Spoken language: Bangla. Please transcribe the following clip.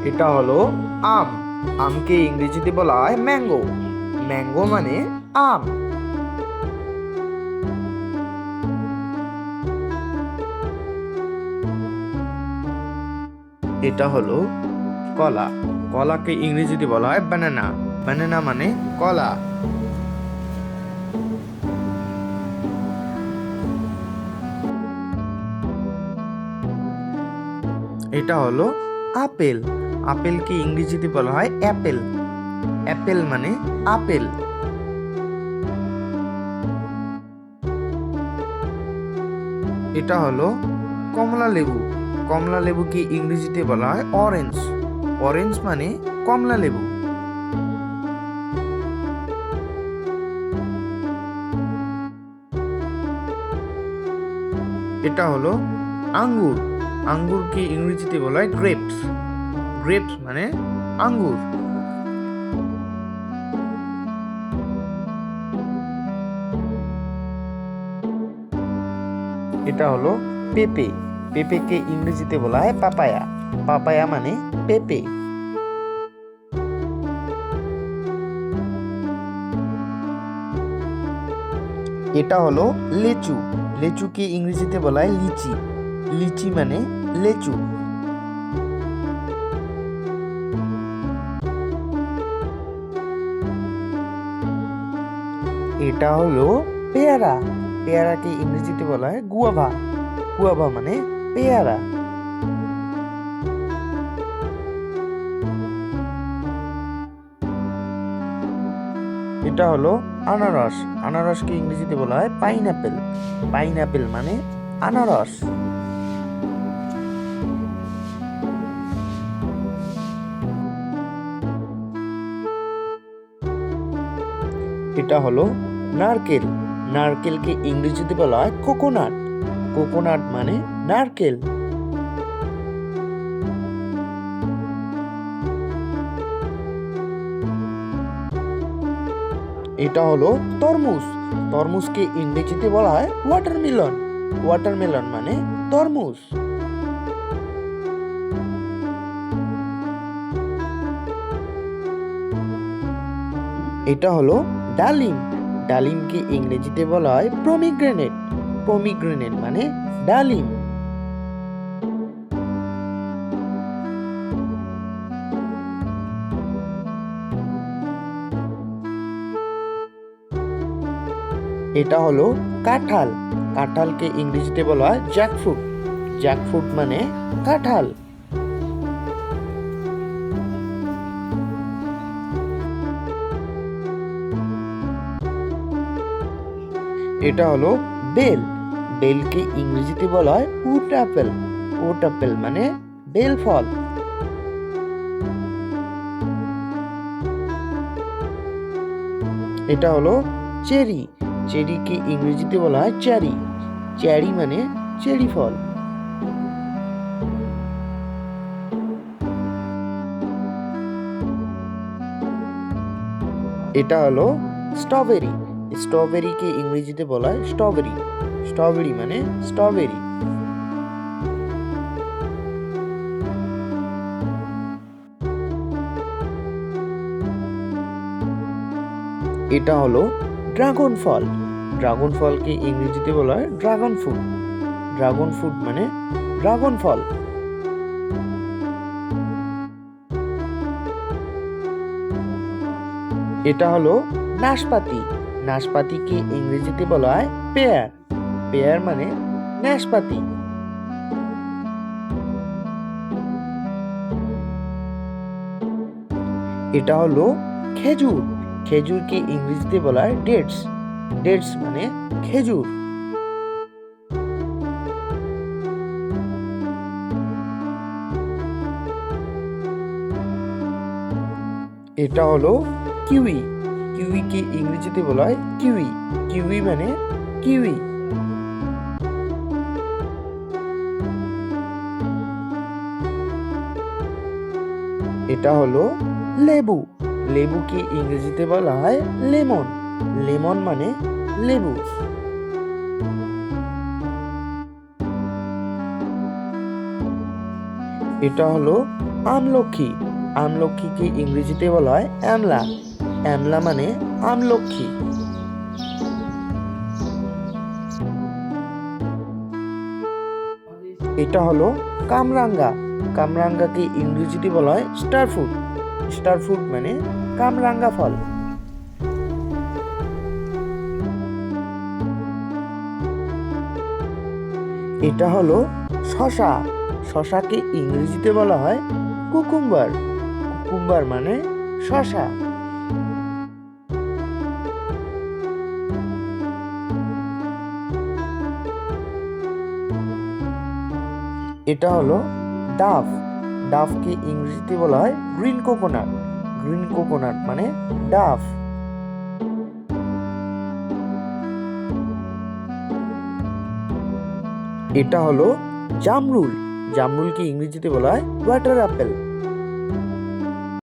এটা হলো আম। আমকে ইংরেজিতে বলা হয় ম্যাঙ্গো। ম্যাঙ্গো মানে আম। এটা হলো কলা। কলাকে ইংরেজিতে বলা হয় ব্যানানা। ব্যানানা মানে কলা। এটা হলো আপেল। আপেলকে ইংরেজিতে বলা হয় অ্যাপেল। অ্যাপেল মানে আপেল। এটা হলো কমলা লেবু। কমলা লেবুকে ইংরেজিতে বলা হয় অরেঞ্জ। অরেঞ্জ মানে কমলা লেবু। এটা হলো আঙ্গুর। আঙ্গুরকে ইংরেজিতে বলা হয় গ্রেপস। গ্রেপস মানে আঙ্গুর। এটা হলো পেঁপে। পেঁপেকে ইংরেজিতে বলা হয় পাপায়া। পাপায়া মানে পেঁপে। এটা হলো লেচু। লেচুকে ইংরেজিতে বলা হয় লিচি। লিচি মানে লেচু। এটা হলো পেয়ারা। পেয়ারাকে ইংরেজিতে বলা হয় গুয়াভা। গুয়াভা মানে পেয়ারা। এটা হলো আনারস। আনারসকে ইংরেজিতে বলা হয় পাইনঅ্যাপেল। পাইনঅ্যাপেল মানে আনারস। এটা হলো নারকেল। নারকেলকে ইংরেজিতে বলা হয় কোকোনাট। কোকোনাট মানে নারকেল। এটা হলো তরমুজ। তরমুজকে ইংরেজিতে বলা হয় ওয়াটারমেলন। ওয়াটারমেলন মানে তরমুজ। এটা হলো ডালিম। ডালিমকে ইংরেজিতে বলা হয় প্রমিগ্রেনেট। প্রমিগ্রেনেট মানে ডালিম। এটা হলো কাঁঠাল। কাঁঠালকে ইংরেজিতে বলা হয় জ্যাকফ্রুট। জ্যাকফ্রুট মানে কাঁঠাল। এটা হলো বেল। বেলকে ইংরেজিতে বলা হয় উড অ্যাপেল। উড অ্যাপেল মানে বেল ফল। এটা হলো চেরি। চেরিকে ইংরেজিতে বলা হয় চেরি। চেরি মানে চেরি ফল। এটা হলো স্ট্রবেরি। স্ট্রবেরিকে ইংরেজিতে বলা হয় স্ট্রবেরি। স্ট্রবেরি মানে স্ট্রবেরি। এটা হলো ড্রাগন ফল। ড্রাগন ফলকে ইংরেজিতে বলা হয় ড্রাগন ফ্রুট। ড্রাগন ফ্রুট মানে ড্রাগন ফল। এটা হলো নাশপাতি। নাশপাতিকে ইংরেজিতে বলা হয় পেয়ার। পেয়ার মানে নাশপাতি। এটা হলো খেজুর। খেজুরকে ইংরেজিতে বলা হয় ডেটস। ডেটস মানে খেজুর। এটা হলো কিউই। কিউইকে ইংরেজিতে বলা হয় কিউই। কিউই মানে কিউই। এটা হলো লেবু। লেবুকে ইংরেজিতে বলা হয় লেমন। লেমন মানে লেবু। এটা হলো আমলক্ষী, আমলক্ষীকে ইংরেজিতে বলা হয় অ্যামলা, অ্যামলা মানে আমলক্ষী। এটা হলো কামরাঙ্গা, কামরাঙ্গাকে ইংরেজিতে বলা হয় স্টার ফ্রুট, স্টার ফ্রুট মানে কামরাঙ্গা ফল। এটা হলো শসা, শসাকে ইংরেজিতে বলা হয় কুকুম্বার, কুকুম্বার মানে শসা। এটা হলো ডাব, ডাবকে ইংরেজিতে বলা হয় গ্রিন কোকোনাট, গ্রিন কোকোনাট মানে ডাব। এটা হলো জামরুল, জামরুলকে ইংরেজিতে বলা হয় ওয়াটার অ্যাপেল।